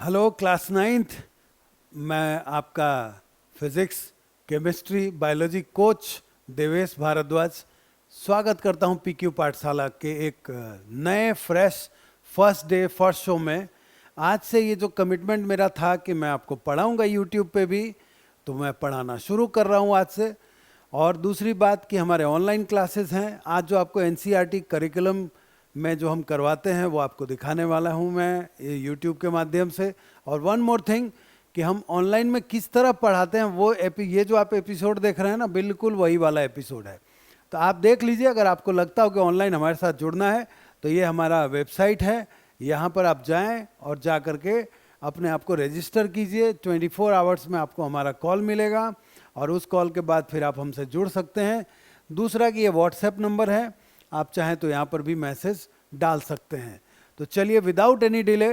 Hello class ninth. मैं आपका physics chemistry biology coach Devesh Bhardwaj स्वागत करता हूं पीक्यू पाठशाला के एक नए fresh first day first show में। आज से ये जो कमिटमेंट मेरा था कि मैं आपको पढ़ाऊंगा यूट्यूब पे भी, तो मैं पढ़ाना शुरू कर रहा हूं आज से। और दूसरी बात कि हमारे ऑनलाइन क्लासेस हैं। आज जो आपको एनसीईआरटी करिकुलम में जो हम करवाते हैं वो आपको दिखाने वाला हूं मैं ये यूट्यूब के माध्यम से। और वन मोर थिंग कि हम ऑनलाइन में किस तरह पढ़ाते हैं वो ये जो आप एपिसोड देख रहे हैं ना, बिल्कुल वही वाला एपिसोड है। तो आप देख लीजिए, अगर आपको लगता हो कि ऑनलाइन हमारे साथ जुड़ना है तो ये हमारा वेबसाइट है, यहाँ पर आप जाएं और जा करके अपने आप को रजिस्टर कीजिए। 24 आवर्स में आपको हमारा कॉल मिलेगा और उस कॉल के बाद फिर आप हमसे जुड़ सकते हैं। दूसरा कि ये व्हाट्सएप नंबर है, आप चाहें तो यहाँ पर भी मैसेज डाल सकते हैं। तो चलिए विदाउट एनी डिले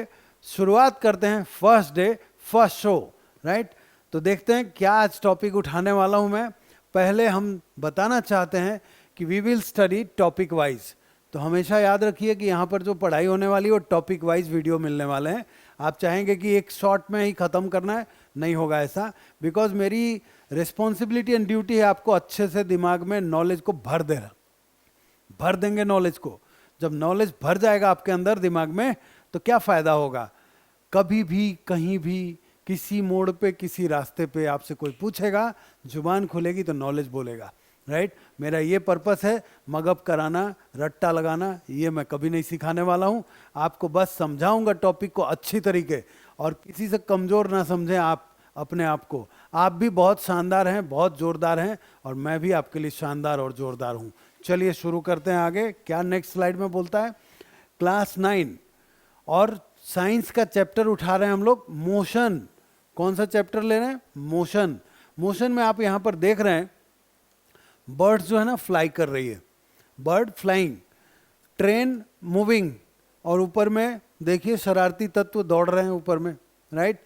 शुरुआत करते हैं first day first show, right. तो देखते हैं क्या आज टॉपिक उठाने वाला हूँ मैं। पहले हम बताना चाहते हैं कि we will study topic wise. तो हमेशा याद रखिए कि यहाँ पर जो पढ़ाई होने वाली है वो टॉपिक वाइज वीडियो मिलने वाले हैं। आप चाहेंगे कि एक शॉर्ट में ही ख़त्म करना है, नहीं होगा ऐसा, बिकॉज मेरी रिस्पॉन्सिबिलिटी एंड ड्यूटी है आपको अच्छे से दिमाग में नॉलेज को भर देंगे नॉलेज को। जब नॉलेज भर जाएगा आपके अंदर दिमाग में तो क्या फ़ायदा होगा। कभी भी कहीं भी किसी मोड़ पे किसी रास्ते पे आपसे कोई पूछेगा, जुबान खुलेगी तो नॉलेज बोलेगा, राइट। मेरा ये पर्पस है, मगअप कराना, रट्टा लगाना, ये मैं कभी नहीं सिखाने वाला हूँ। आपको बस समझाऊंगा टॉपिक को अच्छी तरीके, और किसी से कमज़ोर ना समझें आप अपने आप को। आप भी बहुत शानदार हैं, बहुत ज़ोरदार हैं, और मैं भी आपके लिए शानदार और ज़ोरदार हूँ। चलिए शुरू करते हैं आगे। क्या नेक्स्ट स्लाइड में बोलता है, क्लास 9 और साइंस का चैप्टर उठा रहे हैं हम लोग, मोशन। कौन सा चैप्टर ले रहे हैं, मोशन। मोशन में आप यहाँ पर देख रहे हैं बर्ड्स जो है ना फ्लाई कर रही है, बर्ड फ्लाइंग, ट्रेन मूविंग, और ऊपर में देखिए शरारती तत्व दौड़ रहे हैं ऊपर में, राइट।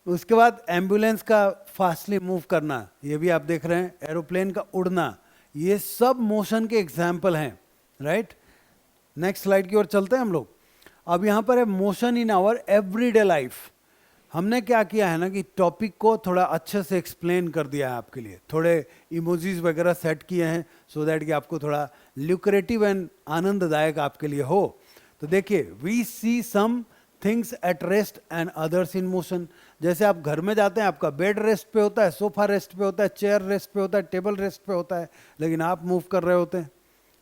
उसके बाद एम्बुलेंस का फास्टली मूव करना, ये भी आप देख रहे हैं, एरोप्लेन का उड़ना, ये सब मोशन के एग्जाम्पल हैं, राइट। नेक्स्ट स्लाइड की ओर चलते हैं हम लोग। अब यहाँ पर है motion in our everyday life. हमने क्या किया है ना कि टॉपिक को थोड़ा अच्छे से एक्सप्लेन कर दिया है आपके लिए, थोड़े इमोजीज वगैरह सेट किए हैं सो दैट कि आपको थोड़ा ल्यूक्रेटिव एंड आनंददायक आपके लिए हो। तो देखिए, we see some things at rest and others in motion. जैसे आप घर में जाते हैं, आपका बेड रेस्ट पे होता है, सोफा रेस्ट पे होता है, चेयर रेस्ट पे होता है, टेबल रेस्ट पे होता है, लेकिन आप मूव कर रहे होते हैं,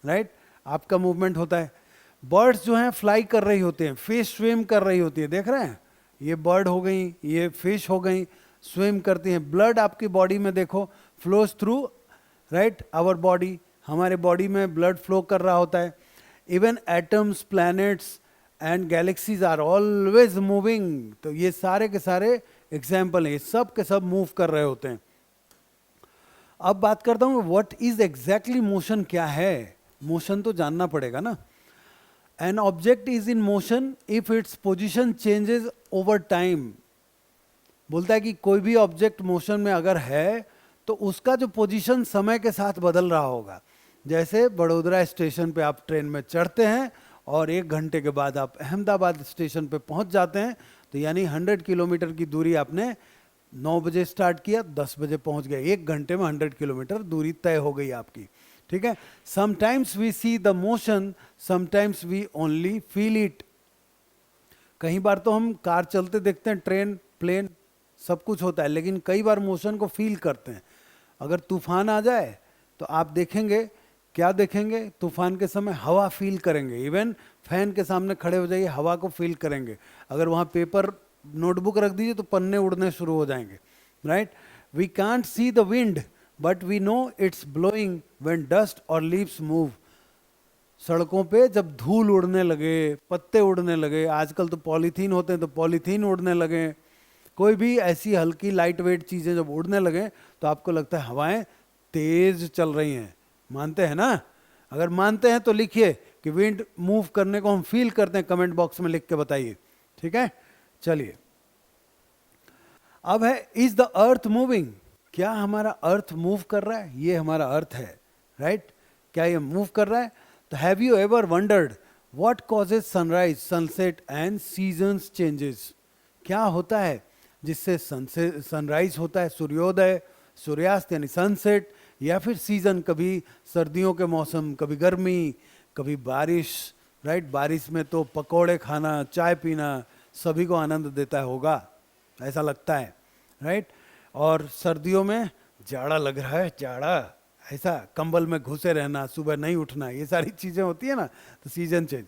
राइट। आपका मूवमेंट होता है। बर्ड्स जो हैं फ्लाई कर रही होती हैं, फिश स्विम कर रही होती है, देख रहे हैं, ये बर्ड हो गई, ये फिश हो गई, स्विम करती हैं। ब्लड आपकी बॉडी में देखो flows through, right, our body, हमारे बॉडी में ब्लड फ्लो कर रहा होता है। Even atoms, planets and galaxies are always moving. तो ये सारे के सारे एग्जाम्पल हैं, ये सब के सब मूव कर रहे होते हैं। अब बात करता हूँ व्हाट इज एग्जैक्टली मोशन, क्या है मोशन, तो जानना पड़ेगा ना। An object is in motion if its position changes over time। बोलता है कि कोई भी ऑब्जेक्ट मोशन में अगर है तो उसका जो पोजीशन समय के साथ बदल रहा होगा। जैसे बड़ोदरा स्टेशन पे आप ट्रेन में चढ़ते हैं और 1 घंटे के बाद आप अहमदाबाद स्टेशन पे पहुंच जाते हैं, तो यानी 100 किलोमीटर की दूरी आपने 9 बजे स्टार्ट किया, 10 बजे पहुंच गए, 1 घंटे में 100 किलोमीटर दूरी तय हो गई आपकी, ठीक है। Sometimes we see the motion, sometimes we only feel it. कई बार तो हम कार चलते देखते हैं, ट्रेन, प्लेन, सब कुछ होता है, लेकिन कई बार मोशन को फील करते हैं। अगर तूफान आ जाए तो आप देखेंगे, क्या देखेंगे, तूफान के समय हवा फील करेंगे। इवन फैन के सामने खड़े हो जाइए, हवा को फील करेंगे। अगर वहाँ पेपर, नोटबुक रख दीजिए तो पन्ने उड़ने शुरू हो जाएंगे, right. We can't see the wind but we know it's blowing when dust और लीव्स मूव। सड़कों पे जब धूल उड़ने लगे, पत्ते उड़ने लगे, आजकल तो पॉलीथीन होते हैं तो पॉलीथीन उड़ने लगे, कोई भी ऐसी हल्की लाइट वेट चीज़ें जब उड़ने लगे तो आपको लगता है हवाएं तेज चल रही हैं। मानते हैं ना? अगर मानते हैं तो लिखिए कि विंड मूव करने को हम फील करते हैं, कमेंट बॉक्स में लिख के बताइए, ठीक है। चलिए, अब है इज द अर्थ मूविंग। क्या हमारा अर्थ मूव कर रहा है? ये हमारा अर्थ है, राइट। क्या ये मूव कर रहा है? तो have you ever wondered what causes sunrise, sunset and seasons changes. क्या होता है जिससे सनराइज होता है, सूर्योदय, सूर्यास्त यानी सनसेट, या फिर सीजन, कभी सर्दियों के मौसम, कभी गर्मी, कभी बारिश, राइट। बारिश में तो पकौड़े खाना, चाय पीना सभी को आनंद देता होगा, ऐसा लगता है, राइट। और सर्दियों में जाड़ा लग रहा है, जाड़ा, ऐसा कंबल में घुसे रहना, सुबह नहीं उठना, ये सारी चीज़ें होती है ना। तो season change,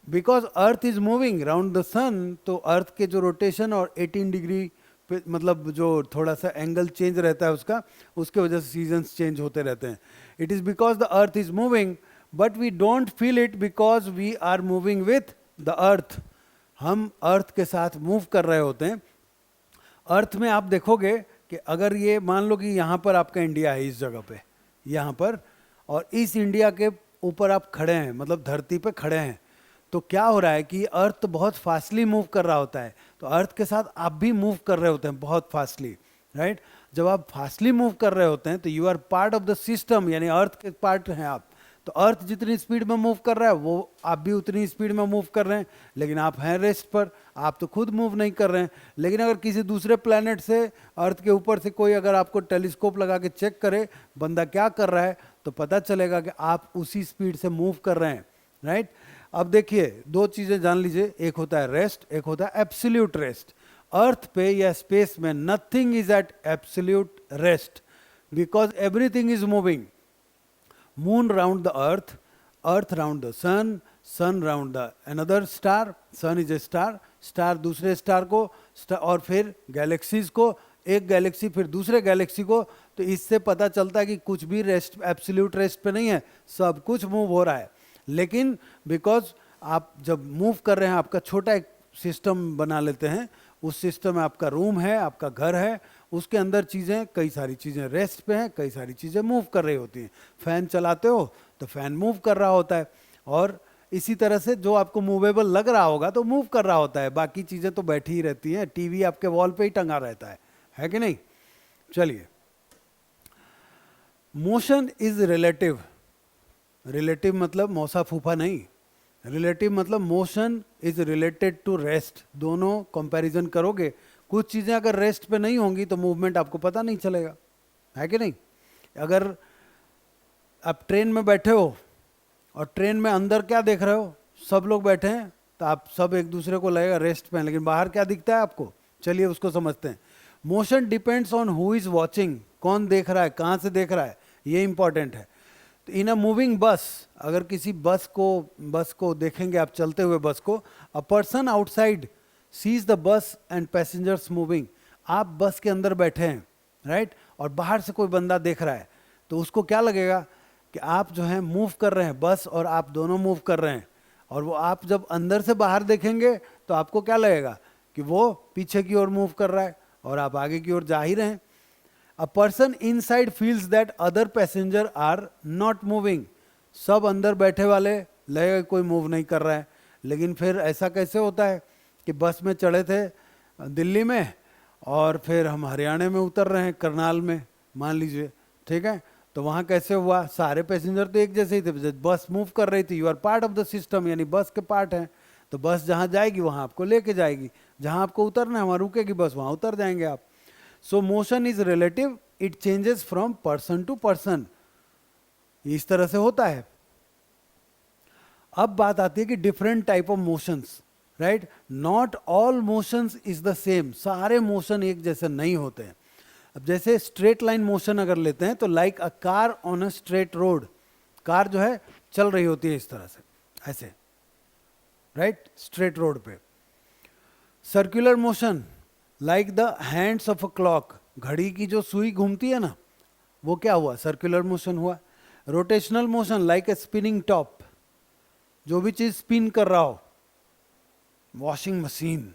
because earth is moving round the sun, तो अर्थ के जो रोटेशन और 18 डिग्री पे, मतलब जो थोड़ा सा एंगल चेंज रहता है उसका, उसके वजह से सीजन्स चेंज होते रहते हैं। It is because the earth is moving, but we don't feel it because we are moving with the earth. हम अर्थ के साथ मूव कर रहे होते हैं। अर्थ में आप देखोगे कि अगर ये मान लो कि यहाँ पर आपका इंडिया है, इस जगह पे, यहाँ पर, और इस इंडिया के ऊपर आप खड़े हैं, मतलब धरती पे खड़े हैं, तो क्या हो रहा है कि अर्थ बहुत फास्टली मूव कर रहा होता है, तो अर्थ के साथ आप भी मूव कर रहे होते हैं बहुत फास्टली, राइट। जब आप फास्टली मूव कर रहे होते हैं तो you are part of the system, यानी अर्थ के पार्ट हैं आप। तो अर्थ जितनी स्पीड में मूव कर रहा है वो आप भी उतनी स्पीड में मूव कर रहे हैं, लेकिन आप हैं रेस्ट पर, आप तो खुद मूव नहीं कर रहे हैं। लेकिन अगर किसी दूसरे प्लैनेट से, अर्थ के ऊपर से कोई अगर आपको टेलीस्कोप लगा के चेक करे बंदा क्या कर रहा है, तो पता चलेगा कि आप उसी स्पीड से मूव कर रहे हैं, राइट। अब देखिए, दो चीज़ें जान लीजिए, एक होता है रेस्ट, एक होता है एब्सोल्यूट रेस्ट। अर्थ पे या स्पेस में nothing is at absolute rest, because everything is moving. Moon round the earth, earth round the sun, sun round the another star, sun is a star, star दूसरे star को, और फिर galaxies को, एक Galaxy फिर दूसरे Galaxy को। तो इससे पता चलता है कि कुछ भी रेस्ट, एब्सोल्यूट रेस्ट पे नहीं है, सब कुछ मूव हो रहा है। लेकिन बिकॉज आप जब मूव कर रहे हैं, आपका छोटा एक सिस्टम बना लेते हैं, उस सिस्टम में आपका रूम है, आपका घर है, उसके अंदर चीज़ें, कई सारी चीज़ें रेस्ट पे हैं, कई सारी चीज़ें मूव कर रही होती हैं। फैन चलाते हो तो फैन मूव कर रहा होता है, और इसी तरह से जो आपको मूवेबल लग रहा होगा तो मूव कर रहा होता है, बाकी चीज़ें तो बैठी ही रहती हैं। टीवी आपके वॉल पे ही टंगा रहता है कि नहीं। चलिए, मोशन इज रिलेटिव। रिलेटिव मतलब मौसा फूफा नहीं, रिलेटिव मतलब motion is related to rest. दोनों कंपैरिजन करोगे, कुछ चीज़ें अगर रेस्ट पे नहीं होंगी तो मूवमेंट आपको पता नहीं चलेगा, है कि नहीं। अगर आप ट्रेन में बैठे हो और ट्रेन में अंदर क्या देख रहे हो, सब लोग बैठे हैं, तो आप सब एक दूसरे को लगेगा रेस्ट पे, लेकिन बाहर क्या दिखता है आपको, चलिए उसको समझते हैं। Motion depends on who is watching, कौन देख रहा है, कहाँ से देख रहा है, ये इंपॉर्टेंट है। इन अ मूविंग बस, अगर किसी बस को देखेंगे आप, चलते हुए बस को, a person outside sees the bus and passengers moving. आप बस के अंदर बैठे हैं, राइट, और बाहर से कोई बंदा देख रहा है, तो उसको क्या लगेगा कि आप जो है मूव कर रहे हैं, बस और आप दोनों मूव कर रहे हैं। और वो आप जब अंदर से बाहर देखेंगे तो आपको क्या लगेगा कि वो पीछे की ओर मूव कर रहा है और आप आगे की ओर जा ही रहे हैं। A person inside feels that other passenger are not moving. सब अंदर बैठे वाले लगेगा कोई मूव नहीं कर रहा है। लेकिन फिर ऐसा कैसे होता है कि बस में चढ़े थे दिल्ली में और फिर हम हरियाणा में उतर रहे हैं, करनाल में मान लीजिए, ठीक है, तो वहाँ कैसे हुआ, सारे पैसेंजर तो एक जैसे ही थे, बस मूव कर रही थी, you are part of the system, यानी बस के पार्ट हैं, तो बस जहाँ जाएगी वहाँ आपको लेके जाएगी, जहाँ आपको उतरना है वहाँ रुकेगी बस, वहाँ उतर जाएंगे आप। So motion is relative, it changes from person to person, इस तरह से होता है। अब बात आती है कि different type of motions, right. Not all motions is the same, सारे मोशन एक जैसे नहीं होते हैं। अब जैसे स्ट्रेट लाइन मोशन अगर लेते हैं तो like a car on a straight road, car जो है चल रही होती है इस तरह से, ऐसे, राइट, स्ट्रेट रोड पे। Circular motion like the hands of a clock, घड़ी की जो सुई घूमती है ना, वो क्या हुआ, सर्कुलर मोशन हुआ। Rotational motion like a spinning top, जो भी चीज स्पिन कर रहा हो, वॉशिंग मशीन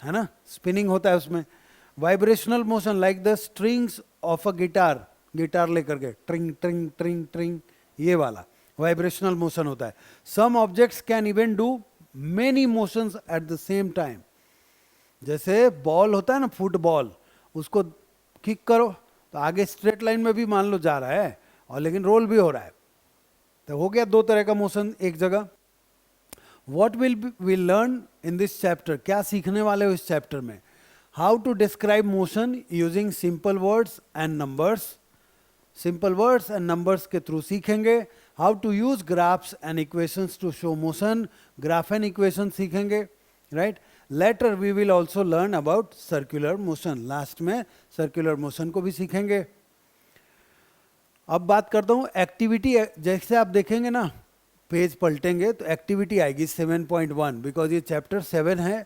है ना, स्पिनिंग होता है उसमें। Vibrational motion like the strings of a guitar, guitar लेकर के ट्रिंग ट्रिंग ट्रिंग ट्रिंग, ये वाला वाइब्रेशनल मोशन होता है। Some objects can even do many motions at the same time, जैसे बॉल होता है ना, फुटबॉल, उसको किक करो तो आगे स्ट्रेट लाइन में भी मान लो जा रहा है और लेकिन रोल भी हो रहा है, तो हो गया दो तरह का मोशन एक जगह। What will we learn in this chapter, क्या सीखने वाले हो इस चैप्टर में, how to describe motion using simple words and numbers, simple words and numbers के थ्रू सीखेंगे. How to use graphs and equations to show motion, graph and equation सीखेंगे, right. Later we will also learn about circular motion, last में circular motion को भी सीखेंगे. अब बात करता हूँ एक्टिविटी. जैसे आप देखेंगे ना, पेज पलटेंगे तो एक्टिविटी आएगी 7.1, बिकॉज ये चैप्टर 7 है.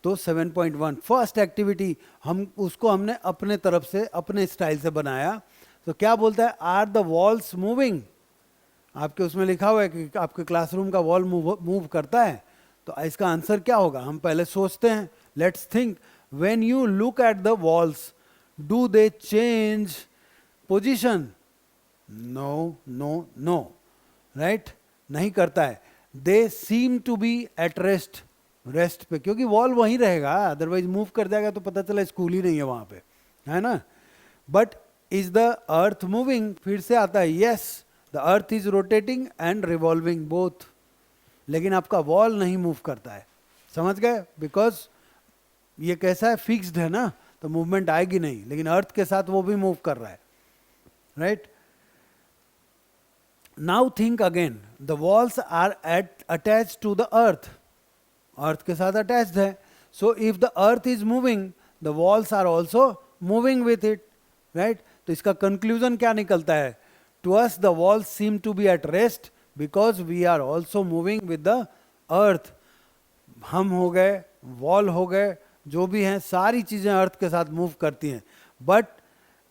तो 7.1 फर्स्ट एक्टिविटी, हम उसको हमने अपने तरफ से अपने स्टाइल से बनाया. तो क्या बोलता है, आर द वॉल्स मूविंग. आपके उसमें लिखा हुआ है कि आपके क्लासरूम का वॉल मूव करता है. तो इसका आंसर क्या होगा, हम पहले सोचते हैं. Let's think, when you look at the walls do they change position. No no no, right, नहीं करता है. They seem to be at rest, rest पे, क्योंकि वॉल वहीं रहेगा, अदरवाइज मूव कर जाएगा तो पता चला स्कूल ही नहीं है वहां पे, है ना. But is the earth moving, फिर से आता है yes, the earth is rotating and revolving both. लेकिन आपका वॉल नहीं मूव करता है, समझ गए, बिकॉज ये कैसा है, फिक्स्ड है ना, तो मूवमेंट आएगी नहीं. लेकिन अर्थ के साथ वो भी मूव कर रहा है, right. Now think again, the walls are attached to the earth, earth के साथ अटैच्ड है. So if the earth is moving, the walls are also moving with it, right. तो इसका कंक्लूजन क्या निकलता है, to us the walls seem to be at rest because we are also moving with the earth. हम हो गए, wall हो गए, जो भी हैं सारी चीजें अर्थ के साथ मूव करती हैं. But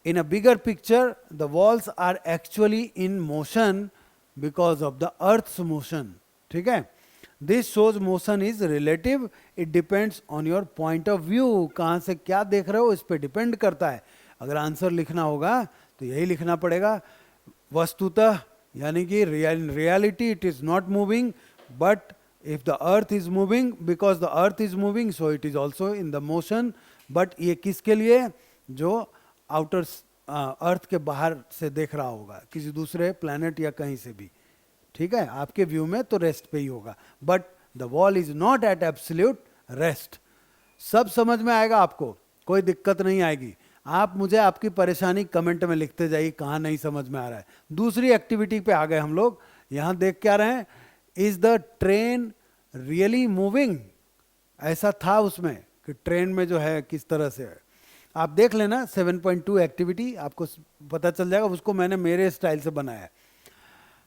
in a bigger picture, the walls are actually in motion because of the earth's motion. ठीक है. This shows motion is relative. It depends on your point of view. कहाँ से क्या देख रहे हो इस पे डिपेंड करता है. अगर आंसर लिखना होगा तो यही लिखना पड़ेगा, वस्तुतः, यानी कि reality it is not moving, but if the earth is moving, because the earth is moving so it is also in the motion. But ये किसके लिए, जो आउटर अर्थ के बाहर से देख रहा होगा, किसी दूसरे प्लैनेट या कहीं से भी, ठीक है. आपके व्यू में तो रेस्ट पे ही होगा, but the wall is not at absolute rest. सब समझ में आएगा आपको, कोई दिक्कत नहीं आएगी. आप मुझे आपकी परेशानी कमेंट में लिखते जाइए कहाँ नहीं समझ में आ रहा है. दूसरी एक्टिविटी पे आ गए हम लोग. यहाँ देख क्या रहे हैं, is the train really moving. ऐसा था उसमें कि ट्रेन में जो है किस तरह से है, आप देख लेना. 7.2 एक्टिविटी आपको पता चल जाएगा, उसको मैंने मेरे स्टाइल से बनाया.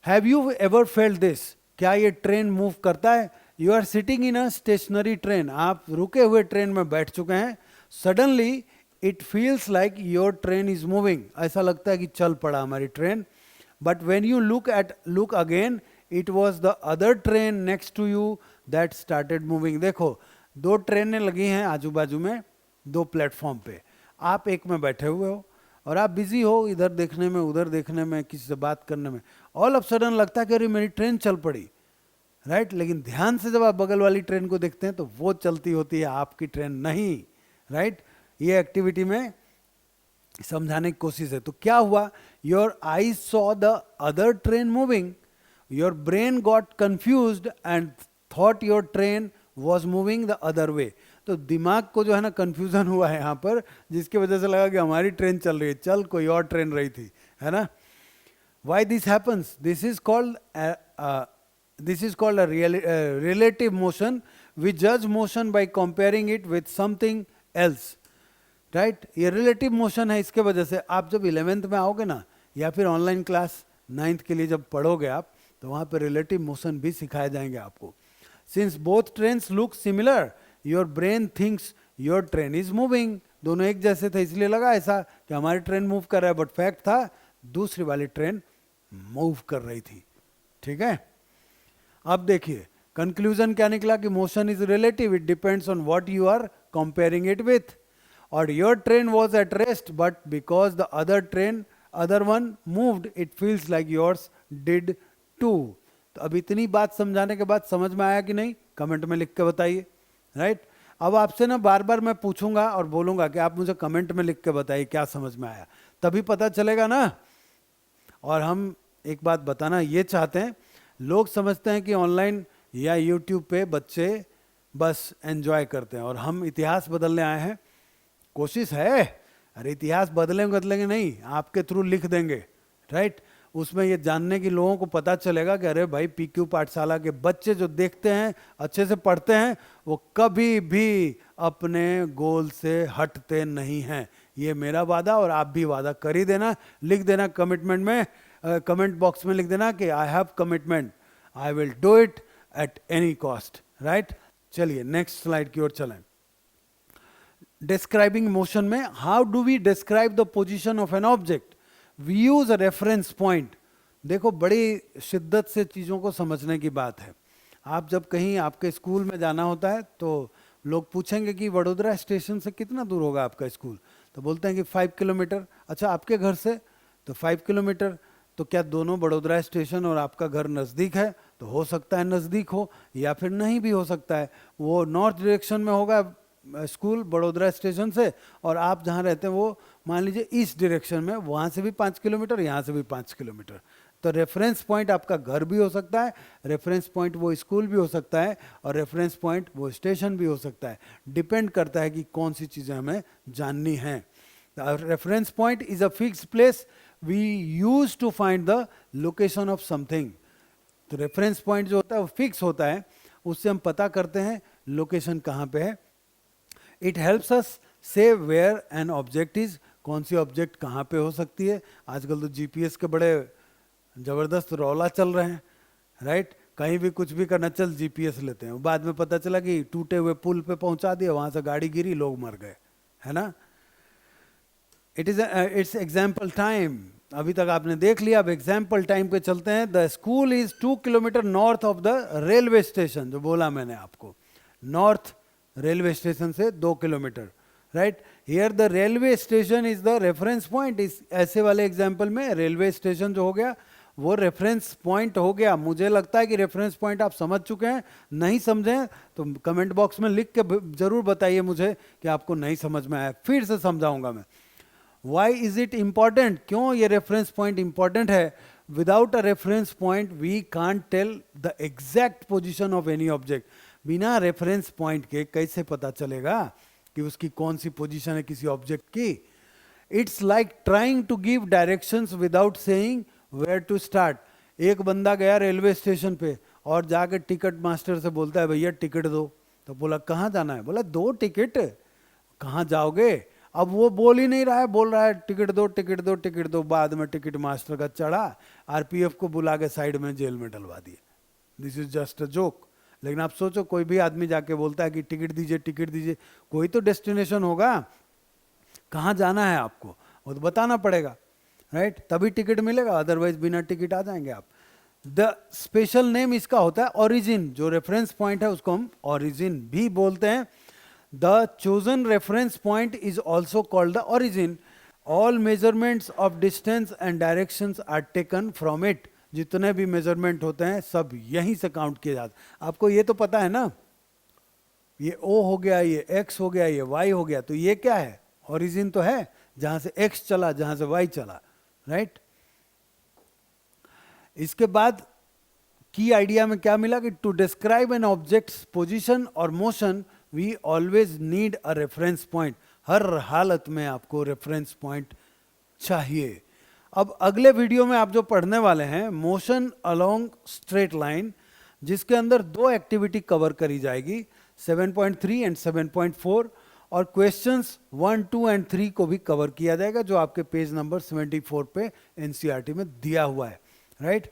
Have you ever felt this, क्या ये ट्रेन मूव करता है. You are sitting in a stationary train, आप रुके हुए ट्रेन में बैठ चुके हैं. Suddenly it feels like your train is moving, ऐसा लगता है कि चल पड़ा हमारी train. But when you look again, it was the other train next to you that started moving. देखो, दो ट्रेनें लगी हैं आजू बाजू में, दो प्लेटफॉर्म पे. आप एक में बैठे हुए हो और आप बिजी हो इधर देखने में, उधर देखने में, किसी से बात करने में. ऑल ऑफ सडन लगता है कि अरे मेरी ट्रेन चल पड़ी, राइट. लेकिन ध्यान से जब आप बगल वाली ट्रेन को देखते हैं तो वो चलती होती है, आपकी ट्रेन नहीं, राइट. ये एक्टिविटी में समझाने की कोशिश है. तो क्या हुआ, your eyes saw the other train moving, your brain got confused and thought your train was moving the other way. तो दिमाग को जो है ना कंफ्यूजन हुआ है यहाँ पर, जिसकी वजह से लगा कि हमारी ट्रेन चल रही है, चल कोई और ट्रेन रही थी, है ना. Why this happens, this is called a relative motion. We जज motion by comparing it with something else, right. ये रिलेटिव मोशन है. इसके वजह से आप जब 11th में आओगे ना, या फिर ऑनलाइन क्लास 9th के लिए जब पढ़ोगे आप, तो वहाँ पर रिलेटिव मोशन भी सिखाए जाएंगे आपको. Since both trains look similar, your brain thinks your train is moving. दोनों एक जैसे थे इसलिए लगा ऐसा कि हमारी ट्रेन मूव कर रहा है, बट फैक्ट था दूसरी वाली ट्रेन मूव कर रही थी, ठीक है. अब देखिए कंक्लूजन क्या निकला कि motion is relative, it depends on what you are comparing it with. और your train was at rest, but because the other one moved, it feels like yours did too. तो अब इतनी बात समझाने के बाद समझ में आया कि नहीं, कमेंट में लिख के बताइए, राइट. अब आपसे ना बार बार मैं पूछूंगा और बोलूंगा कि आप मुझे कमेंट में लिख के बताइए क्या समझ में आया, तभी पता चलेगा ना. और हम एक बात बताना ये चाहते हैं, लोग समझते हैं कि ऑनलाइन या यूट्यूब पे बच्चे बस एंजॉय करते हैं, और हम इतिहास बदलने आए हैं. कोशिश है, अरे इतिहास बदलेंगे नहीं, आपके थ्रू लिख देंगे, राइट। उसमें ये जानने की लोगों को पता चलेगा कि अरे भाई पीक्यू पाठशाला के बच्चे जो देखते हैं, अच्छे से पढ़ते हैं, वो कभी भी अपने गोल से हटते नहीं हैं। ये मेरा वादा, और आप भी वादा कर ही देना, लिख देना कमिटमेंट में, कमेंट बॉक्स में लिख देना कि I have commitment, I will do it at any cost, right. चलिए नेक्स्ट स्लाइड की ओर चलें। डिस्क्राइबिंग मोशन में how do we describe the position of an object, we use a reference point. देखो बड़ी शिद्दत से चीज़ों को समझने की बात है। आप जब कहीं आपके स्कूल में जाना होता है तो लोग पूछेंगे कि वडोदरा स्टेशन से कितना दूर होगा आपका स्कूल, तो बोलते हैं कि 5 किलोमीटर। अच्छा, आपके घर से तो 5 किलोमीटर, तो क्या दोनों वडोदरा स्टेशन और आपका घर नज़दीक है? तो हो सकता है नज़दीक हो, या फिर नहीं भी हो सकता है। वो नॉर्थ डायरेक्शन में होगा स्कूल वडोदरा स्टेशन से, और आप जहाँ रहते हैं वो मान लीजिए ईस्ट डायरेक्शन में, वहाँ से भी 5 किलोमीटर, यहाँ से भी 5 किलोमीटर। तो रेफरेंस पॉइंट आपका घर भी हो सकता है, रेफरेंस पॉइंट वो स्कूल भी हो सकता है, और रेफरेंस पॉइंट वो स्टेशन भी हो सकता है। डिपेंड करता है कि कौन सी चीज़ें हमें जाननी हैं। Reference point is a fix place we use to find the location of something. तो रेफरेंस पॉइंट जो होता है वो फिक्स होता है, उससे हम पता करते हैं लोकेशन कहाँ पे है। इट हेल्प्स अस से वेयर एन ऑब्जेक्ट इज, कौन सी ऑब्जेक्ट कहाँ पे हो सकती है। आजकल तो जीपीएस के बड़े ज़बरदस्त रौला चल रहे हैं, राइट। कहीं भी कुछ भी करना, चल जीपीएस लेते हैं, बाद में पता चला कि टूटे हुए पुल पे पहुंचा दिया, वहां से गाड़ी गिरी, लोग मर गए, है ना। इट्स एग्जाम्पल टाइम, अभी तक आपने देख लिया, अब एग्जाम्पल टाइम पे चलते हैं। The school is 2 kilometre north of the railway station, जो बोला मैंने आपको, नॉर्थ रेलवे स्टेशन से 2 kilometre, right. Here the railway station is the reference point. इस ऐसे वाले एग्जाम्पल में रेलवे स्टेशन जो हो गया वो रेफरेंस पॉइंट हो गया। मुझे लगता है कि रेफरेंस पॉइंट आप समझ चुके हैं, नहीं समझें तो कमेंट बॉक्स में लिख के जरूर बताइए मुझे कि आपको नहीं समझ में आया, फिर से समझाऊंगा मैं। वाई इज इट इम्पॉर्टेंट, क्यों ये रेफरेंस पॉइंट इंपॉर्टेंट है? Without a reference point we can't tell the exact position of any object. बिना रेफरेंस पॉइंट के कैसे पता चलेगा कि उसकी कौन सी पोजीशन है किसी ऑब्जेक्ट की? It's like trying to give directions without saying where to start. एक बंदा गया रेलवे स्टेशन पे और जाकर टिकट मास्टर से बोलता है भैया टिकट दो, तो बोला कहाँ जाना है? बोला 2 टिकट, कहाँ जाओगे? अब वो बोल ही नहीं रहा है, बोल रहा है टिकट दो टिकट दो टिकट दो। बाद में टिकट मास्टर का चढ़ा, आरपीएफ को बुला के साइड में जेल में डलवा दिए। This is just a joke. लेकिन आप सोचो, कोई भी आदमी जाके बोलता है कि टिकट दीजिए, कोई तो डेस्टिनेशन होगा, कहाँ जाना है आपको वो तो बताना पड़ेगा, राइट, तभी टिकट मिलेगा, अदरवाइज बिना टिकट आ जाएंगे आप। द स्पेशल नेम इसका होता है ओरिजिन। जो रेफरेंस पॉइंट है उसको हम ओरिजिन भी बोलते हैं। The chosen reference point is also called the origin. All measurements of distance and directions are taken from it. जितने भी मेजरमेंट होते हैं सब यहीं से काउंट किए जाते हैं। आपको ये तो पता है ना, ये O हो गया, ये X हो गया, ये Y हो गया, तो ये क्या है? ओरिजिन तो है, जहां से X चला, जहां से Y चला, राइट। इसके बाद की आइडिया में क्या मिला कि to describe an object's position और motion we always need a reference point. हर हालत में आपको रेफरेंस पॉइंट चाहिए। अब अगले वीडियो में आप जो पढ़ने वाले हैं, मोशन अलोंग स्ट्रेट लाइन, जिसके अंदर 2 एक्टिविटी कवर करी जाएगी, 7.3 एंड 7.4, और क्वेश्चंस 1, 2 एंड 3 को भी कवर किया जाएगा, जो आपके पेज नंबर 74 पे एनसीईआरटी में दिया हुआ है, राइट।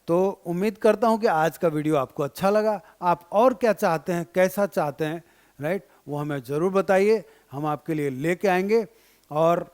तो उम्मीद करता हूं कि आज का वीडियो आपको अच्छा लगा। आप और क्या चाहते हैं, कैसा चाहते हैं, राइट, वो हमें ज़रूर बताइए, हम आपके लिए लेके आएंगे। और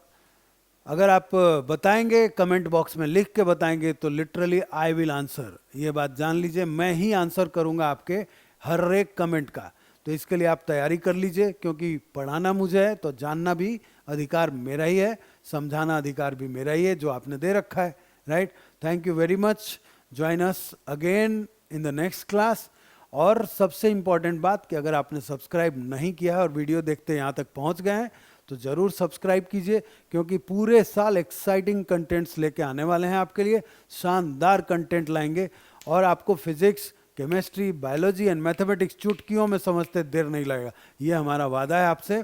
अगर आप बताएंगे, कमेंट बॉक्स में लिख के बताएंगे, तो लिटरली आई विल आंसर। ये बात जान लीजिए, मैं ही आंसर करूंगा आपके हर एक कमेंट का। तो इसके लिए आप तैयारी कर लीजिए, क्योंकि पढ़ाना मुझे है तो जानना भी अधिकार मेरा ही है, समझाना अधिकार भी मेरा ही है, जो आपने दे रखा है, right. Thank you very much. Join us again in the next class. और सबसे इम्पॉर्टेंट बात कि अगर आपने सब्सक्राइब नहीं किया है और वीडियो देखते यहाँ तक पहुँच गए हैं, तो ज़रूर सब्सक्राइब कीजिए, क्योंकि पूरे साल एक्साइटिंग कंटेंट्स लेके आने वाले हैं आपके लिए। शानदार कंटेंट लाएंगे और आपको physics, chemistry, biology and mathematics चुटकियों में समझते देर नहीं लगेगा, ये हमारा वादा है आपसे।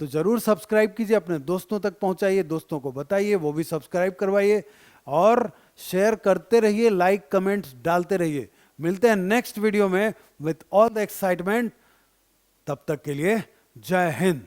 तो ज़रूर सब्सक्राइब कीजिए, अपने दोस्तों तक पहुंचाइए, दोस्तों को बताइए, वो भी सब्सक्राइब करवाइए और शेयर करते रहिए, लाइक कमेंट्स डालते रहिए। मिलते हैं नेक्स्ट वीडियो में विथ ऑल द एक्साइटमेंट। तब तक के लिए जय हिंद।